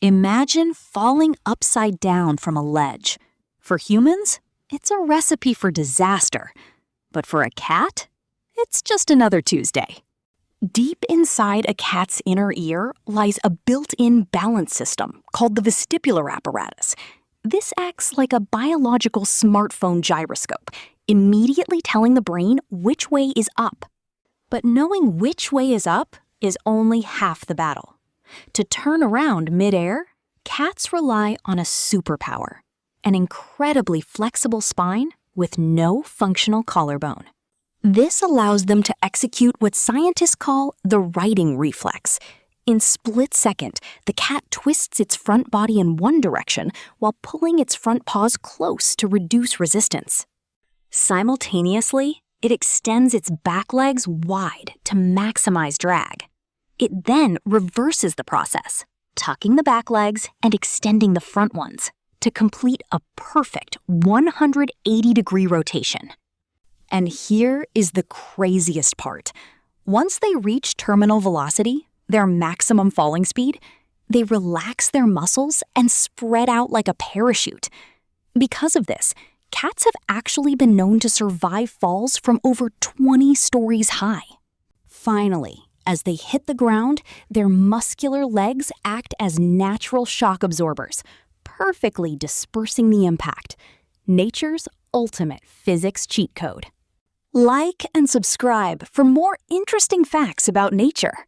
Imagine falling upside down from a ledge. For humans, it's a recipe for disaster. But for a cat, it's just another Tuesday. Deep inside a cat's inner ear lies a built-in balance system called the vestibular apparatus. This acts like a biological smartphone gyroscope, immediately telling the brain which way is up. But knowing which way is up is only half the battle. To turn around mid-air, cats rely on a superpower, an incredibly flexible spine with no functional collarbone. This allows them to execute what scientists call the righting reflex. In split second, the cat twists its front body in one direction while pulling its front paws close to reduce resistance. Simultaneously, it extends its back legs wide to maximize drag. It then reverses the process, tucking the back legs and extending the front ones to complete a perfect 180-degree rotation. And here is the craziest part. Once they reach terminal velocity, their maximum falling speed, they relax their muscles and spread out like a parachute. Because of this, cats have actually been known to survive falls from over 20 stories high. Finally, as they hit the ground, their muscular legs act as natural shock absorbers, perfectly dispersing the impact. Nature's ultimate physics cheat code. Like and subscribe for more interesting facts about nature.